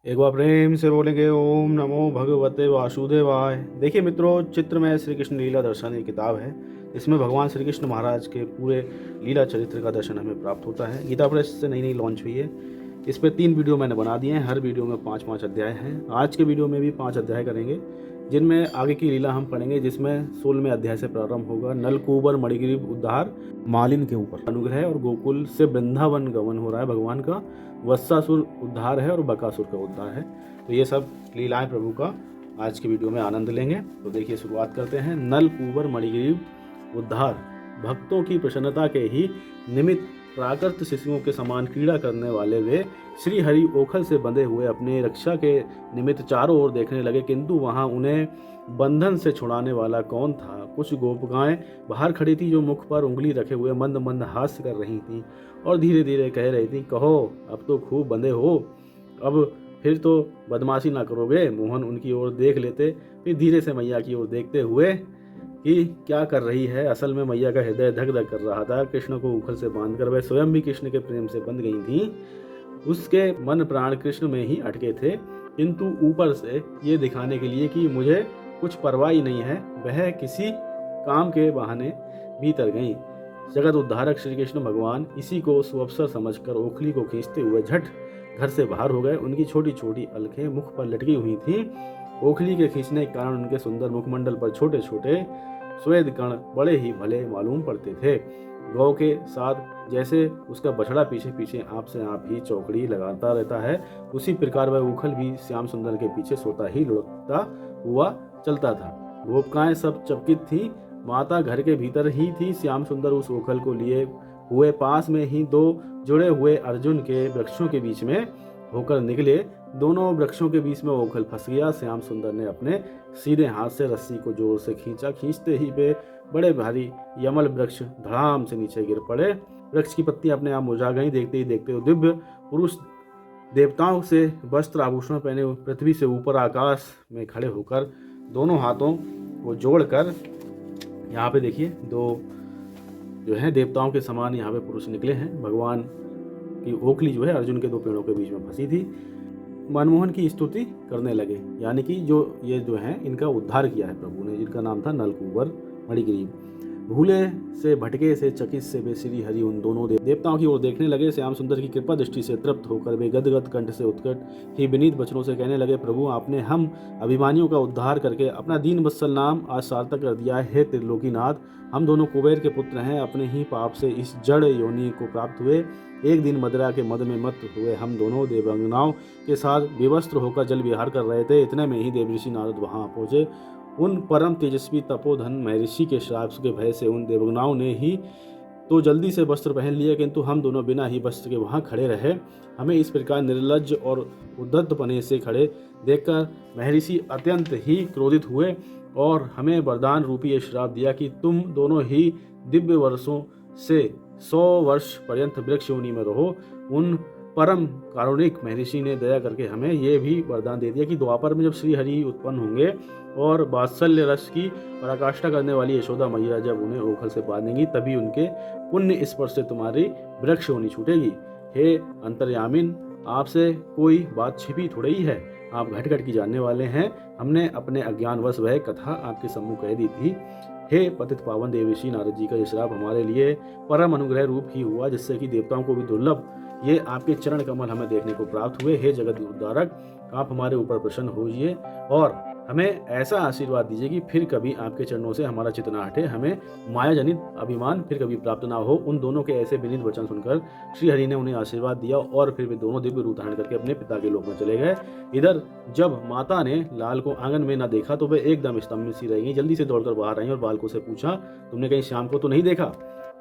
एक बार प्रेम से बोलेंगे ओम नमो भगवते वासुदेवाय। देखिए मित्रों, चित्र में श्री कृष्ण लीला दर्शन एक किताब है। इसमें भगवान श्री कृष्ण महाराज के पूरे लीला चरित्र का दर्शन हमें प्राप्त होता है। गीता प्रेस से नई लॉन्च हुई है। इस पर 3 वीडियो मैंने बना दिए हैं। हर वीडियो में 5-5 अध्याय हैं। आज के वीडियो में भी 5 अध्याय करेंगे, जिनमें आगे की लीला हम पढ़ेंगे, जिसमें 16वें अध्याय से प्रारंभ होगा। नलकूबर मणिग्रीव उद्धार, मालिन के ऊपर अनुग्रह और गोकुल से वृंदावन गमन हो रहा है भगवान का। वत्सासुर उद्धार है और बकासुर का उद्धार है। तो ये सब लीलाएं प्रभु का आज के वीडियो में आनंद लेंगे। तो देखिए, शुरुआत करते हैं। नलकूबर मणिग्रीव उद्धार। भक्तों की प्रसन्नता के ही निमित्त प्राकृत शिशुओं के समान क्रीड़ा करने वाले वे श्री हरि ओखल से बंधे हुए अपने रक्षा के निमित्त चारों ओर देखने लगे, किंतु वहां उन्हें बंधन से छुड़ाने वाला कौन था। कुछ गोपिकाएं बाहर खड़ी थी, जो मुख पर उंगली रखे हुए मंद मंद हास्य कर रही थीं और धीरे धीरे कह रही थीं, कहो अब तो खूब बंधे हो, अब फिर तो बदमाशी ना करोगे। मोहन उनकी ओर देख लेते, फिर धीरे से मैया की ओर देखते हुए कि क्या कर रही है। असल में मैया का हृदय धक धक कर रहा था। कृष्ण को उखल से बांधकर वह स्वयं भी कृष्ण के प्रेम से बंध गई थी। उसके मन प्राण कृष्ण में ही अटके थे, किंतु ऊपर से ये दिखाने के लिए कि मुझे कुछ परवाह ही नहीं है, वह किसी काम के बहाने भीतर गईं। जगत उद्धारक श्री कृष्ण भगवान इसी को सुअवसर समझकर ओखली को खींचते हुए झट घर से बाहर हो गए। उनकी छोटी छोटी अलखें मुख पर लटकी हुई थीं। ओखली के खींचने के कारण उनके सुंदर मुखमंडल पर छोटे छोटे श्वेत कण बड़े ही भले मालूम पड़ते थे। गौ के साथ जैसे उसका बछड़ा पीछे पीछे आप से आप ही चौकड़ी लगाता रहता है, उसी प्रकार वह उखल भी श्याम सुंदर के पीछे सोता ही लुढ़कता हुआ चलता था। गोपिकाएं सब चकित थीं। माता घर के भीतर ही थी। श्याम सुंदर उस ओखल को लिए हुए पास में ही 2 जुड़े हुए अर्जुन के वृक्षों के बीच में होकर निकले। दोनों वृक्षों के बीच में ओखल फंस गया। श्याम सुंदर ने अपने सीधे हाथ से रस्सी को जोर से खींचा। खींचते ही वे बड़े भारी यमल वृक्ष धड़ाम से नीचे गिर पड़े। वृक्ष की पत्तियां अपने आप मुरझा गईं। देखते ही देखते वो दिव्य पुरुष देवताओं से वस्त्र आभूषण पहने पृथ्वी से ऊपर आकाश में खड़े होकर दोनों हाथों को जोड़कर, यहाँ पे देखिए 2 जो है देवताओं के समान यहाँ पे पुरुष निकले हैं। भगवान की ओखली जो है अर्जुन के 2 पेड़ों के बीच में फंसी थी। मनमोहन की स्तुति करने लगे, यानी कि ये जो है इनका उद्धार किया है प्रभु ने, जिनका नाम था नलकूबर मणिग्रीव। भूले से भटके से चकित से वे श्री हरि उन दोनों देवताओं की ओर देखने लगे। श्याम सुंदर की कृपा दृष्टि से तृप्त होकर वे गदगद कंठ से उत्कट ही विनीत वचनों से कहने लगे, प्रभु आपने हम अभिमानियों का उद्धार करके अपना दीन वत्सल नाम आज सार्थक कर दिया है। त्रिलोकीनाथ, हम दोनों कुबेर के पुत्र हैं। अपने ही पाप से इस जड़ योनि को प्राप्त हुए। एक दिन मदिरा के मद में मत हुए हम दोनों देवांगनाओं के साथ विवस्त्र होकर जल विहार कर रहे थे। इतने में ही देवऋषि नारद वहां पहुंचे। उन परम तेजस्वी तपोधन महर्षि के श्राप के भय से उन देवगुणाओं ने ही तो जल्दी से वस्त्र पहन लिया, किंतु हम दोनों बिना ही वस्त्र के वहां खड़े रहे। हमें इस प्रकार निर्लज्ज और उद्धतपने से खड़े देखकर महर्षि अत्यंत ही क्रोधित हुए और हमें वरदान रूपी ये श्राप दिया कि तुम दोनों ही दिव्य वर्षों से 100 वर्ष पर्यंत वृक्ष योनि में रहो। उन परम कारुणिक महर्षि ने दया करके हमें ये भी वरदान दे दिया कि द्वापर में जब श्री हरि उत्पन्न होंगे और वात्सल्य रस की पराकाष्ठा करने वाली यशोदा मैया जब उन्हें ओखल से बांधेंगी, तभी उनके पुण्य स्पर्श से तुम्हारी वृक्ष योनि छूटेगी। हे अंतर्यामिन, आपसे कोई बात छिपी थोड़ी ही है। आप घट घट की जानने वाले हैं। हमने अपने अज्ञानवश वह कथा आपके सम्मुख कह दी थी। हे पतित पावन देवऋषि नारद जी का ये श्राप हमारे लिए परम अनुग्रह रूप ही हुआ, जिससे कि देवताओं को भी दुर्लभ ये आपके चरण कमल हमें देखने को प्राप्त हुए। हे जगत उद्धारक, आप हमारे ऊपर प्रसन्न होइए और हमें ऐसा आशीर्वाद दीजिए कि फिर कभी आपके चरणों से हमारा चित्त न हटे, हमें माया जनित अभिमान फिर कभी प्राप्त ना हो। उन दोनों के ऐसे विनीत वचन सुनकर श्री हरि ने उन्हें आशीर्वाद दिया और फिर वे दोनों दिव्य रूप धारण करके अपने पिता के लोक में चले गए। इधर जब माता ने लाल को आंगन में न देखा तो वे एकदम स्तंभित सी रह गई। जल्दी से दौड़कर बाहर आई और बालकों से पूछा, तुमने कहीं श्याम को तो नहीं देखा?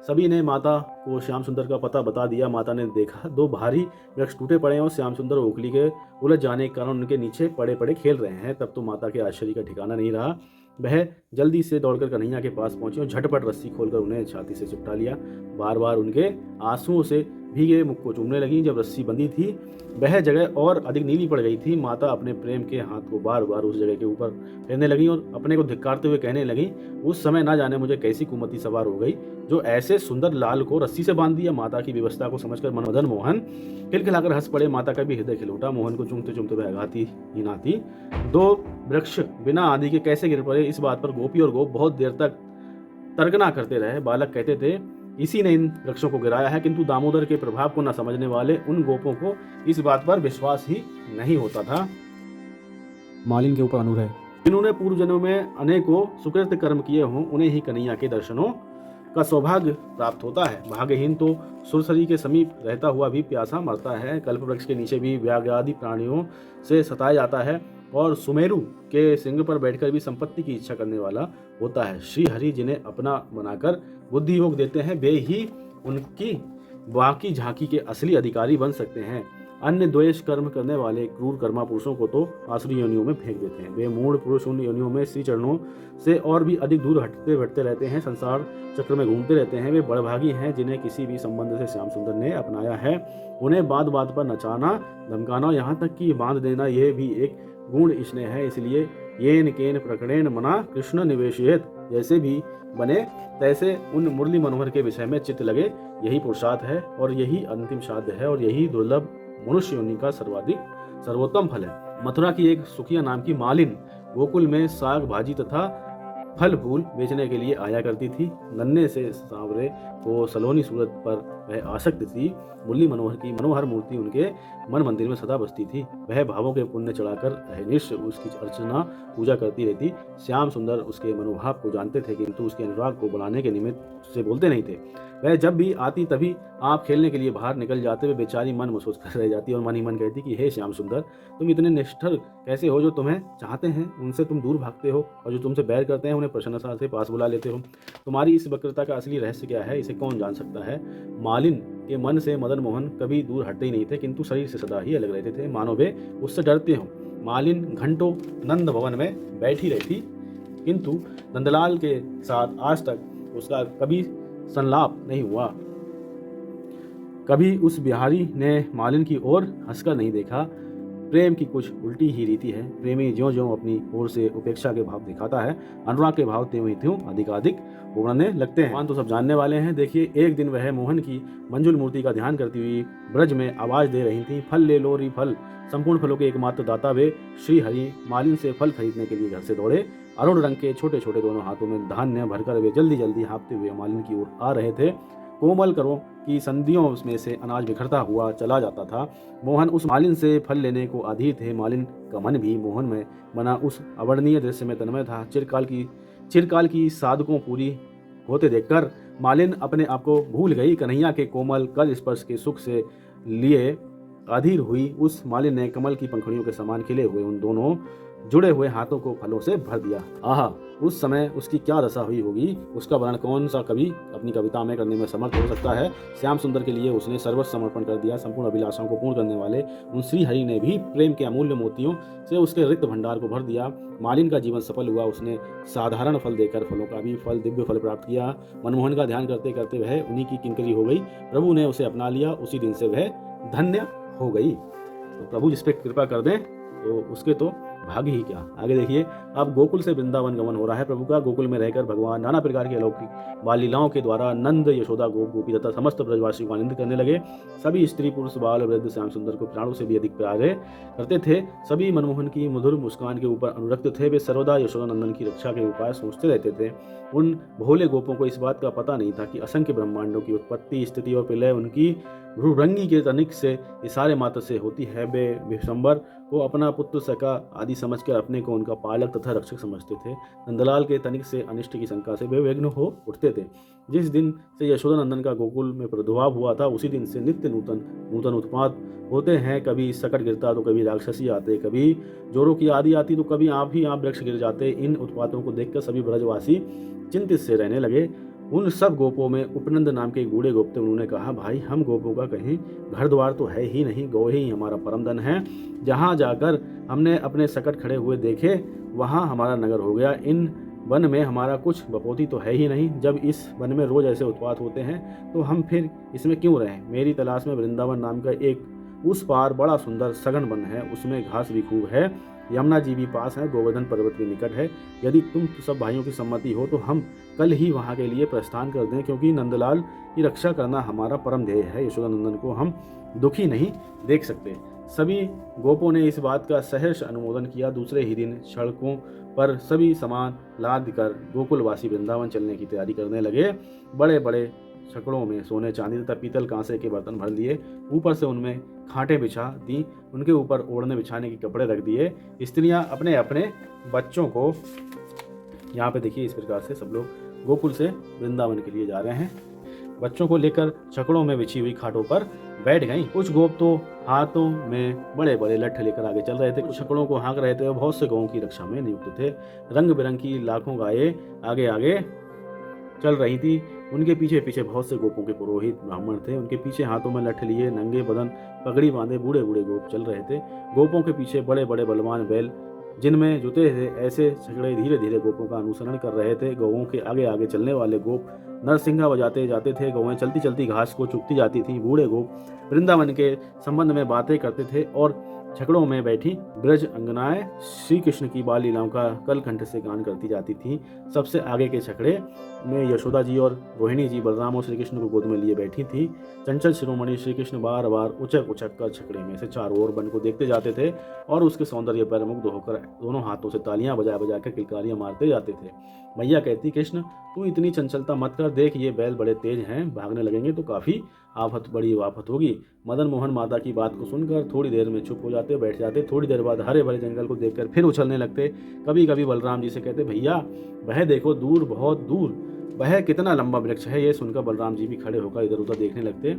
सभी ने माता को श्याम सुंदर का पता बता दिया। माता ने देखा 2 भारी वृक्ष टूटे पड़े हैं और श्याम सुंदर ओखली के उलझ जाने के कारण उनके नीचे पड़े पड़े खेल रहे हैं। तब तो माता के आश्चर्य का ठिकाना नहीं रहा। वह जल्दी से दौड़कर कन्हैया के पास पहुंची और झटपट रस्सी खोलकर उन्हें छाती से चिपटा लिया। बार बार उनके आंसुओं से भीगे मुख को चूमने लगी। जब रस्सी बंधी थी वह जगह और अधिक नीली पड़ गई थी। माता अपने प्रेम के हाथ को बार बार उस जगह के ऊपर फेरने लगी और अपने को धिक्कारते हुए कहने लगी, उस समय ना जाने मुझे कैसी कुमति सवार हो गई जो ऐसे सुंदर लाल को रस्सी से बांध दिया। माता की व्यवस्था को समझकर मदन मोहन खिलखिलाकर हंस पड़े। माता का भी हृदय खिल उठा। मोहन को चूमते चूमते वह गाती ही नाती, दो वृक्ष बिना आदि के कैसे गिर पड़े, इस बात पर गोपी और गोप बहुत देर तक तर्कना करते रहे। बालक कहते थे इसी ने इन वृक्षों को गिराया है, किंतु दामोदर के प्रभाव को न समझने वाले उन गोपों को इस बात पर विश्वास ही नहीं होता था। मालिन के ऊपर अनुग्रह। जिन्होंने पूर्व जन्मों में अनेकों सुकृत कर्म किए हों उन्हें ही कन्हैया के दर्शनों का सौभाग्य प्राप्त होता है। भाग्यहीन तो सुरसरी के समीप रहता हुआ भी प्यासा मरता है। कल्प वृक्ष के नीचे भी व्याघ्रादि प्राणियों से सताया जाता है और सुमेरु के सिंह पर बैठकर भी संपत्ति की इच्छा करने वाला होता है। श्री हरि जिन्हें अपना बनाकर बुद्धि योग देते हैं वे ही उनकी बाकी झांकी के असली अधिकारी बन सकते हैं। अन्य द्वेष कर्म करने वाले क्रूर कर्मा पुरुषों को तो आसुरी योनियों में फेंक देते हैं। वे मूढ़ पुरुष उन योनियों में श्री चरणों से और भी अधिक दूर हटते बढ़ते रहते हैं, संसार चक्र में घूमते रहते हैं। वे बड़भागी हैं जिन्हें किसी भी संबंध से श्याम सुंदर ने अपनाया है। उन्हें बात बात पर नचाना धमकाना यहाँ तक कि बांध देना यह भी एक गुण स्नेह है। इसलिए येन केन प्रकरणेन मना कृष्ण निवेशयेत, जैसे भी बने तैसे उन मुरली मनोहर के विषय में चित्त लगे, यही पुरुषार्थ है और यही अंतिम साध्य है और यही दुर्लभ मनुष्य योनि का सर्वोत्तम फल है। मथुरा की एक सुखिया नाम की मालिन गोकुल में साग भाजी तथा फल फूल बेचने के लिए आया करती थी। नन्हे से सांवरे को सलोनी सूरत पर वह आसक्त थी। मुरली मनोहर की मनोहर मूर्ति उनके मन मंदिर में सदा बसती थी। वह भावों के पुण्य चढ़ाकर अहनिश उसकी अर्चना पूजा करती रहती। श्याम सुंदर उसके मनोभाव को जानते थे किंतु उसके अनुराग को बढ़ाने के निमित्त उससे बोलते नहीं थे। वह जब भी आती तभी आप खेलने के लिए बाहर निकल जाते। वे बेचारी मन महसूस कर रह जाती और मन ही मन कहती कि हे श्याम सुंदर, तुम इतने निष्ठुर कैसे हो? जो तुम्हें चाहते हैं उनसे तुम दूर भागते हो और जो तुमसे बैर करते हैं उन्हें प्रसन्नता से पास बुला लेते हो। तुम्हारी इस वक्रता का असली रहस्य क्या है, इसे कौन जान सकता है? मालिन के मन से मदन मोहन कभी दूर हटते ही नहीं थे किंतु शरीर से सदा ही अलग रहते थे, मानो वे उससे डरते हो। मालिन घंटों नंद भवन में बैठी रहती किंतु नंदलाल के साथ आज तक उसका कभी संलाप नहीं हुआ। कभी उस बिहारी ने मालिन की ओर हंसकर नहीं देखा। प्रेम की कुछ उल्टी ही रीति है। प्रेमी ज्यों ज्यों अपनी ओर से उपेक्षा के भाव दिखाता है, अनुराग के भाव त्यों ही त्यों अधिकाधिक उभरने लगते हैं। तो सब जानने वाले हैं। देखिए, एक दिन वह मोहन की मंजुल मूर्ति का ध्यान करती हुई ब्रज में आवाज दे रही थी, फल ले लो री फल। संपूर्ण फलों के एकमात्र दाता वे श्री हरि मालिन से फल खरीदने के लिए घर से दौड़े। अरुण रंग के छोटे छोटे दोनों हाथों में धान्य भरकर वे जल्दी जल्दी हाँफते हुए मालिन की ओर आ रहे थे। कोमल करों की संधियों में से अनाज बिखरता हुआ चला जाता था। मोहन उस मालिन से फल लेने को अधीर थे। मालिन का मन भी मोहन में बना उस अवर्णनीय दृश्य में तन्मय था। चिरकाल की साधकों पूरी होते देखकर मालिन अपने आप को भूल गई। कन्हैया के कोमल कर स्पर्श के सुख से लिए अधीर हुई उस मालिन ने कमल की पंखुड़ियों के समान खिले हुए उन दोनों जुड़े हुए हाथों को फलों से भर दिया। आहा, उस समय उसकी क्या दशा हुई होगी, उसका वर्णन कौन सा कवि अपनी कविता में करने में समर्थ हो सकता है। श्याम सुंदर के लिए उसने सर्वस्व समर्पण कर दिया। संपूर्ण अभिलाषाओं को पूर्ण करने वाले उन श्री हरि ने भी प्रेम के अमूल्य मोतियों से उसके रिक्त भंडार को भर दिया। मालिन का जीवन सफल हुआ। उसने साधारण फल देकर फलों का भी फल दिव्य फल प्राप्त किया। मनमोहन का ध्यान करते करते वह उन्हीं की किंकरी हो गई। प्रभु ने उसे अपना लिया। उसी दिन से वह धन्य हो गई। तो प्रभु जिस पे कृपा कर दें तो उसके तो भाग्य ही क्या। आगे देखिए, अब गोकुल से वृंदावन गमन हो रहा है प्रभु का। गोकुल में रहकर भगवान नाना प्रकार के अलौकिक बाल लीलाओं के द्वारा नंद, यशोदा, गोप, गोपी तथा समस्त ब्रजवासी को आनंदित करने लगे। सभी स्त्री पुरुष बाल वृद्ध श्याम सुंदर को प्राणों से भी अधिक प्यारे करते थे। सभी मनमोहन की मधुर मुस्कान के ऊपर अनुरक्त थे। वे सर्वदा यशोदा नंदन की रक्षा के उपाय सोचते रहते थे। उन भोले गोपों को इस बात का पता नहीं था कि असंख्य ब्रह्मांडों की उत्पत्ति, स्थिति और प्रलय उनकी भ्रूभंगी के तनिक से इशारे मात्र से होती है। वे विशंबर को अपना पुत्र सका आदि समझकर अपने को उनका पालक तथा रक्षक समझते थे। नंदलाल के तनिक से अनिष्ट की शंका से वे विघ्न हो उठते थे। जिस दिन से यशोदा नंदन का गोकुल में प्रादुर्भाव हुआ था उसी दिन से नित्य नूतन उत्पात होते हैं। कभी सकट गिरता तो कभी राक्षसी आते, कभी जोरों की आदि आती तो कभी आप वृक्ष गिर जाते। इन उत्पातों को देखकर सभी ब्रजवासी चिंतित से रहने लगे। उन सब गोपों में उपनंद नाम के एक बूढ़े गोप थे। उन्होंने कहा, भाई हम गोपों का कहीं घर द्वार तो है ही नहीं, गौ ही हमारा परम धन है। जहाँ जाकर हमने अपने सकट खड़े हुए देखे वहाँ हमारा नगर हो गया। इन वन में हमारा कुछ बपोती तो है ही नहीं। जब इस वन में रोज ऐसे उत्पात होते हैं तो हम फिर इसमें क्यों रहें। मेरी तलाश में वृंदावन नाम का एक उस पार बड़ा सुंदर सघन वन है, उसमें घास भी खूब है, यमुना जी भी पास है, गोवर्धन पर्वत भी निकट है। यदि तुम सब भाइयों की सम्मति हो तो हम कल ही वहाँ के लिए प्रस्थान कर दें, क्योंकि नंदलाल की रक्षा करना हमारा परम ध्येय है। यशोदानंदन को हम दुखी नहीं देख सकते। सभी गोपों ने इस बात का सहर्ष अनुमोदन किया। दूसरे ही दिन सड़कों पर सभी सामान लाद कर गोकुलवासी वृंदावन चलने की तैयारी करने लगे। बड़े बड़े छकड़ों में सोने चांदी तथा पीतल कांसे के बर्तन भर लिए, ऊपर से उनमें खाटें बिछा दी, उनके ऊपर ओढ़ने बिछाने के कपड़े रख दिए। स्त्रियां अपने अपने बच्चों को, यहाँ पे देखिए इस प्रकार से सब लोग गोकुल से वृंदावन के लिए जा रहे हैं, बच्चों को लेकर छकड़ों में बिछी हुई खाटों पर बैठ गईं। कुछ गोप तो हाथों में बड़े बड़े लट्ठ लेकर आगे चल रहे थे, कुछ छकड़ों को हाँक रहे थे और बहुत से गौों की रक्षा में नियुक्त थे। रंग बिरंगी लाखों गायें आगे आगे चल रही थी, उनके पीछे पीछे बहुत से गोपों के पुरोहित ब्राह्मण थे। उनके पीछे हाथों में लट्ठ लिए नंगे बदन पगड़ी बांधे बूढ़े बूढ़े गोप चल रहे थे। गोपों के पीछे बड़े बड़े बलवान बैल जिनमें जुते थे ऐसे छकड़े धीरे धीरे गोपों का अनुसरण कर रहे थे। गौओं के आगे आगे चलने वाले गोप नरसिंगा बजाते जाते थे, गौएं चलती चलती घास को चुगती जाती थीं। बूढ़े गोप वृंदावन के संबंध में बातें करते थे और छकड़ों में बैठी ब्रज अंगनाएं श्री कृष्ण की बाल लीलाओं का कलकंठ से गान करती जाती थीं। सबसे आगे के छकड़े में यशोदा जी और रोहिणी जी बलराम और श्री कृष्ण को गोद में लिए बैठी थी। चंचल शिरोमणि श्री कृष्ण बार बार उचक उचक कर छकड़े में से चारों ओर वन को देखते जाते थे और उसके सौंदर्य पर मुग्ध होकर दोनों हाथों से तालियां बजा बजा कर किलकारियां मारते जाते थे। मैया कहती, कृष्ण तू इतनी चंचलता मत कर, देख ये बैल बड़े तेज हैं, भागने लगेंगे तो काफी बड़ी आफत होगी। मदन मोहन माता की बात को सुनकर थोड़ी देर में चुप हो जाते, बैठ जाते। थोड़ी देर बाद हरे भरे जंगल को देखकर फिर उछलने लगते। कभी कभी बलराम जी से कहते, भैया वह देखो दूर, बहुत दूर, वह कितना लंबा वृक्ष है। ये सुनकर बलराम जी भी खड़े होकर इधर उधर देखने लगते।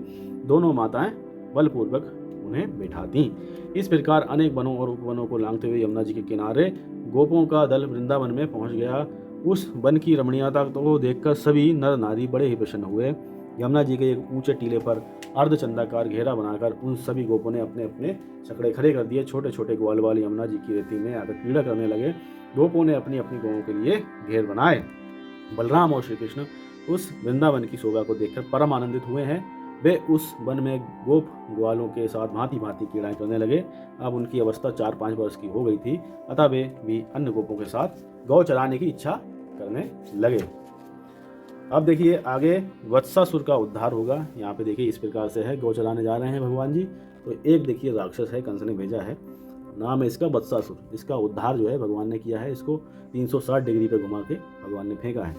दोनों माताएं बलपूर्वक उन्हें बैठाती। इस प्रकार अनेक वनों और उपवनों को लांघते हुए यमुना जी के किनारे गोपों का दल वृंदावन में पहुंच गया। उस वन की रमणीयता को देखकर सभी नर नारी बड़े ही प्रसन्न हुए। यमुना जी के एक ऊंचे टीले पर अर्धचंदाकार घेरा बनाकर उन सभी गोपों ने अपने अपने छकड़े खड़े कर दिए। छोटे छोटे ग्वाल वाले यमुना जी की रेती में आकर क्रीड़ा करने लगे। गोपों ने अपनी अपनी गौओं के लिए घेर बनाए। बलराम और श्री कृष्ण उस वृंदावन की शोभा को देखकर परम आनंदित हुए हैं। वे उस वन में गोप ग्वालों के साथ भांति भांति क्रीड़ाएं करने लगे। अब उनकी अवस्था 4-5 वर्ष की हो गई थी, अतः वे भी अन्य गोपों के साथ गौ चराने की इच्छा करने लगे। अब देखिए आगे वत्सासुर का उद्धार होगा। यहाँ पे देखिए इस प्रकार से है, गौ चराने जा रहे हैं भगवान जी। तो एक देखिए राक्षस है, कंस ने भेजा है, नाम है इसका वत्सासुर। इसका उद्धार जो है भगवान ने किया है, इसको 360 डिग्री पे घुमा के भगवान ने फेंका है।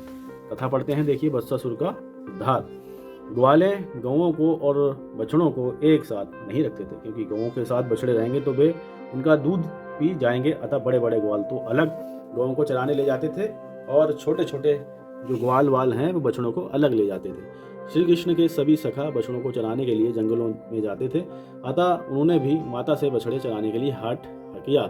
कथा पढ़ते हैं, देखिए वत्सासुर का उद्धार। ग्वाले गौओं को और बछड़ों को एक साथ नहीं रखते थे, क्योंकि गौओं के साथ बछड़े रहेंगे तो वे उनका दूध पी जाएंगे। अतः बड़े बड़े ग्वाल तो अलग गौओं को चराने ले जाते थे और छोटे छोटे जो ग्वाल वाल हैं वो बछड़ों को अलग ले जाते थे। श्री कृष्ण के सभी सखा बछड़ों को चराने के लिए जंगलों में जाते थे, अतः उन्होंने भी माता से बछड़े चराने के लिए हट किया।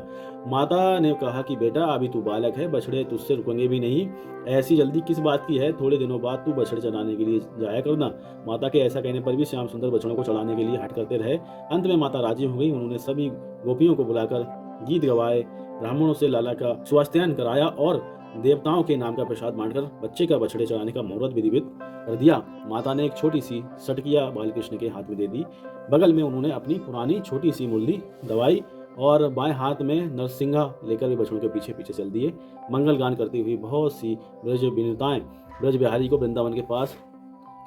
माता ने कहा कि बेटा अभी तू बालक है, बछड़े तुझसे रुकेंगे भी नहीं, ऐसी जल्दी किस बात की है, थोड़े दिनों बाद तू बछड़े चराने के लिए जाया करना। माता के ऐसा कहने पर भी श्याम सुंदर बछड़ों को चराने के लिए हट करते रहे। अंत में माता राजी हो गई। उन्होंने सभी गोपियों को बुलाकर गीत गवाए, ब्राह्मणों से लाला का स्वास्थ्यायन कराया और देवताओं के नाम का प्रसाद बांटकर बच्चे का बछड़े चराने का मुहूर्त विधिवत कर दिया। माता ने एक छोटी सी सटकिया बालकृष्ण के हाथ में दे दी। बगल में उन्होंने अपनी पुरानी छोटी सी मुरली दवाई और बाएं हाथ में नरसिंगा लेकर वे बछड़ों के पीछे पीछे चल दिए। मंगल गान करती हुई बहुत सी ब्रज विनीताएं ब्रज बिहारी को वृंदावन के पास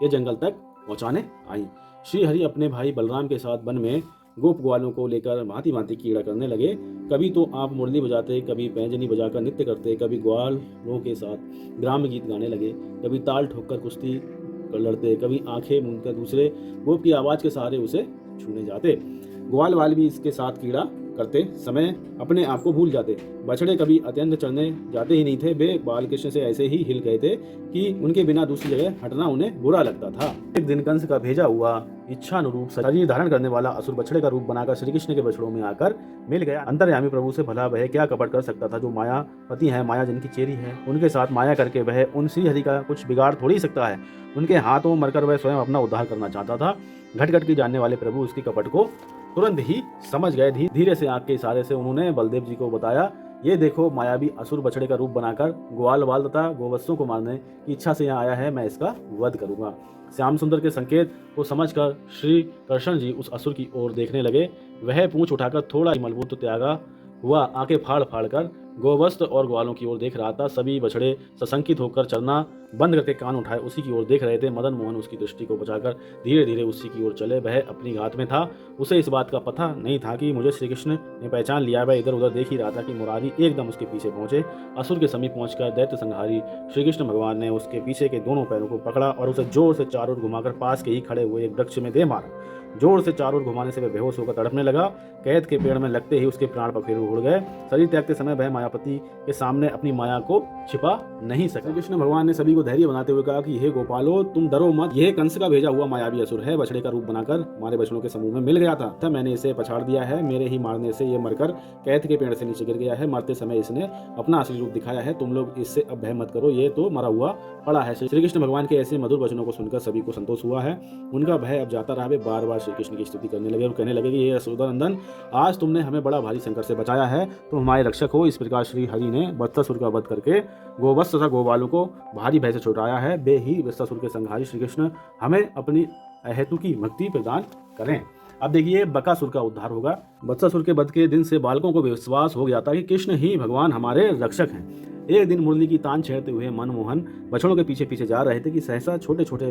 के जंगल तक पहुंचाने आई। श्री हरि अपने भाई बलराम के साथ वन में गोप ग्वालों को लेकर भांति भांति कीड़ा करने लगे। कभी तो आप मुरली बजाते, कभी पैंजनी बजाकर नृत्य करते, कभी ग्वालों के साथ ग्राम्य गीत गाने लगे, कभी ताल ठोककर कुश्ती कर लड़ते, कभी आंखें मूंदकर दूसरे गोप की आवाज के सहारे उसे छूने जाते। ग्वाल वाल भी इसके साथ कीड़ा करते समय अपने आप को भूल जाते। बछड़े कभी अत्यंत चढ़ने जाते ही नहीं थे, वे बालकृष्ण से ऐसे ही हिल गए थे कि उनके बिना दूसरी जगह हटना उन्हें बुरा लगता था। एक दिन कंस का भेजा हुआ इच्छानुरूप शरीर धारण करने वाला असुर बछड़े का रूप बनाकर श्री कृष्ण के बछड़ों में आकर मिल गया। अंतर्यामी प्रभु से भला वह क्या कपट कर सकता था। जो मायापति है, माया जिनकी चेरी है, उनके साथ माया करके वह उन श्री हरि का कुछ बिगाड़ थोड़ी सकता है। उनके हाथों मरकर वह स्वयं अपना उद्धार करना चाहता था। घट घट की जानने वाले प्रभु उसकी कपट को तुरंत ही समझ गए। धीरे से आंख के इशारे से उन्होंने बलदेव जी को बताया, ये देखो मायावी असुर बछड़े का रूप बनाकर ग्वाल बाल तथा गोवत्सों को मारने की इच्छा से यहाँ आया है, मैं इसका वध करूंगा। श्याम सुंदर के संकेत को समझकर श्री कृष्ण जी उस असुर की ओर देखने लगे। वह पूंछ उठाकर थोड़ा ही मलबूत त्यागा हुआ आंखें फाड़ फाड़ कर गोवस्त और ग्वालों की ओर देख रहा था। सभी बछड़े सशंकित होकर चरना बंद करके कान उठाए उसी की ओर देख रहे थे। मदन मोहन उसकी दृष्टि को बचाकर धीरे धीरे उसी की ओर चले। वह अपनी घात में था, उसे इस बात का पता नहीं था कि मुझे श्री कृष्ण ने पहचान लिया। वह इधर उधर देख ही रहा था कि मुरारी एकदम उसके पीछे पहुंचे। असुर के समीप पहुंचकर दैत्य संहारी श्री कृष्ण भगवान ने उसके पीछे के दोनों पैरों को पकड़ा और उसे जोर से चारों ओर घुमाकर पास के ही खड़े हुए एक वृक्ष में दे मारा। जोर से चारों ओर घुमाने से वह बेहोश होकर तड़पने लगा। कैद के पेड़ में लगते ही उसके प्राण पखेरु उड़ गए। शरीर त्यागते समय वह मायापति के सामने अपनी माया को छिपा नहीं सका। कृष्ण भगवान ने सभी को धैर्य बनाते हुए कहा कि हे गोपालो, तुम डरो मत। यह कंस का भेजा हुआ मायावी असुर है। बछड़े का रूप बनाकर हमारे बछड़ों के समूह में मिल गया था। मैंने इसे पछाड़ दिया है। मेरे ही मारने से यह मरकर कैद के पेड़ से नीचे गिर गया है। मरते समय इसने अपना असली रूप दिखाया है। तुम लोग इससे अब भय मत करो, ये तो मरा हुआ पड़ा है। श्री कृष्ण भगवान के ऐसे मधुर वचनों को सुनकर सभी को संतोष हुआ है। उनका भय अब जाता रहा। वे बार बार श्री कृष्ण की स्तुति करने लगे और कहने लगे कि हे यशोदानंदन, आज तुमने हमें बड़ा भारी संकट से बचाया है। तुम हमारे रक्षक हो। इस प्रकार श्री हरि ने वत्सासुर का वध करके गोवत्स तथा गोपालों को भारी भय से छुड़ाया है। वे ही वत्सासुर के संहारी श्री कृष्ण हमें अपनी अहेतु की भक्ति प्रदान करें। अब देखिए बकासुर का उद्धार होगा। वत्सासुर के वध के दिन से बालकों को विश्वास हो गया था कि कृष्ण ही भगवान हमारे रक्षक हैं। एक दिन मुरली की तान छेड़ते हुए मनमोहन बछड़ों के पीछे पीछे जा रहे थे कि सहसा छोटे छोटे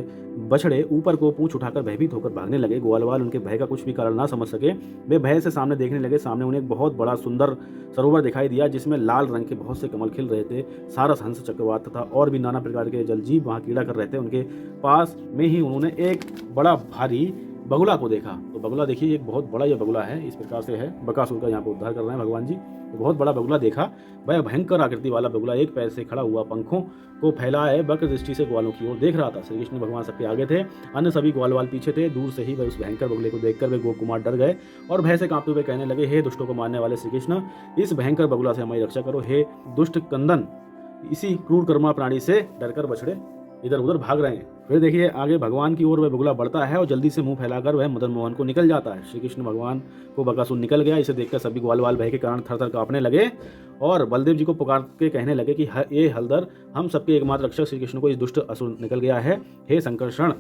बछड़े ऊपर को पूंछ उठाकर भयभीत होकर भागने लगे। ग्वालवाल उनके भय का कुछ भी कारण ना समझ सके। वे भय से सामने देखने लगे। सामने उन्हें एक बहुत बड़ा सुंदर सरोवर दिखाई दिया जिसमें लाल रंग के बहुत से कमल खिल रहे थे। सारस, हंस, चक्रवात तथा और भी नाना प्रकार के जलजीव वहां कीड़ा कर रहे थे। उनके पास में ही उन्होंने एक बड़ा भारी बगुला को देखा। तो बगुला देखिए, एक बहुत बड़ा यह बगुला है। इस प्रकार से है बकासुर का यहाँ पे उद्धार कर रहे हैं भगवान जी। तो बहुत बड़ा बगुला देखा। वह भयंकर आकृति वाला बगुला एक पैर से खड़ा हुआ, पंखों को फैलाए वक्र दृष्टि से ग्वालों की ओर देख रहा था। श्री कृष्ण भगवान सबके आगे थे, अन्य सभी ग्वालवाल पीछे थे। दूर से ही वह उस भयंकर बगुले को देखकर वे गोपकुमार डर गए और भय से कांपते हुए कहने लगे, हे दुष्टों को मारने वाले श्री कृष्ण, इस भयंकर बगुला से हमारी रक्षा करो। हे दुष्ट कंदन, इसी क्रूर कर्मा प्राणी से डरकर बछड़े इधर उधर भाग रहे हैं। फिर देखिए आगे भगवान की ओर वह बगुला बढ़ता है और जल्दी से मुंह फैलाकर वह मदन मोहन को निकल जाता है। श्री कृष्ण भगवान को बकासुर निकल गया। इसे देखकर सभी ग्वालवाल भय के कारण थर थर कांपने लगे और बलदेव जी को पुकार के कहने लगे कि ये हलदर, हम सबके एकमात्र रक्षक श्री कृष्ण को इस दुष्ट असुर निकल गया है। हे संकर्षण,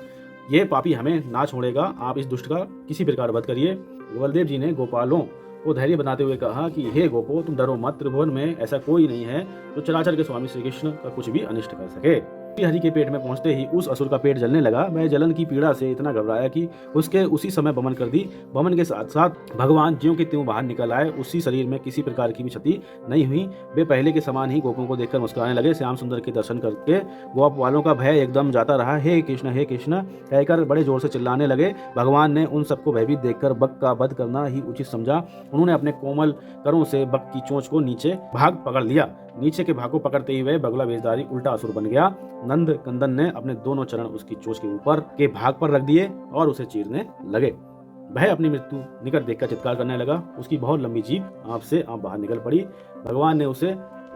ये पापी हमें ना छोड़ेगा। आप इस दुष्ट का किसी प्रकार वध करिए। बलदेव जी ने गोपालों को धैर्य बताते हुए कहा कि हे गोपो, तुम डरो मत। त्रिभुवन में ऐसा कोई नहीं है जो चराचर के स्वामी श्री कृष्ण का कुछ भी अनिष्ट कर सके। हरि के पेट में पहुंचते ही उस असुर का पेट जलने लगा। वह जलन की पीड़ा से इतना घबराया कि उसके उसी समय बमन कर दी। बमन के साथ साथ भगवान ज्यों के त्यों बाहर निकल आए। उसी शरीर में किसी प्रकार की भी क्षति नहीं हुई। वे पहले के समान ही गोपों को देखकर मुस्कुराने लगे। श्याम सुंदर के दर्शन करके गोप वालों का भय एकदम जाता रहा। हे कृष्ण कहकर बड़े जोर से चिल्लाने लगे। भगवान ने उन सबको भयभीत देखकर बक का वध करना ही उचित समझा। उन्होंने अपने कोमल करों से बक की चोंच को नीचे भाग पकड़ लिया। नीचे के भाग को पकड़ते ही वह बगुला वेशधारी उल्टा असुर बन गया। नंद कंदन ने अपने दोनों चरण उसकी चोंच के ऊपर के भाग पर रख दिए और उसे चीरने लगे। वह अपनी मृत्यु निकट देखकर चित्कार करने लगा। उसकी बहुत लंबी जीभ आंख से बाहर निकल पड़ी। भगवान ने उसे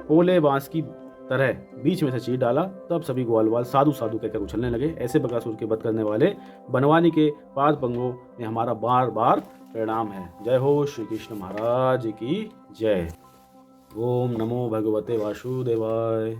पोले बांस की तरह बीच में से चीर डाला। तब सभी ग्वालवाल साधु साधु कहकर उछलने लगे। ऐसे बकासुर के वध करने वाले बनवानी के पाद पंगों में हमारा बार बार प्रणाम है। जय हो श्री कृष्ण महाराज की जय। ओम नमो भगवते वासुदेवाय।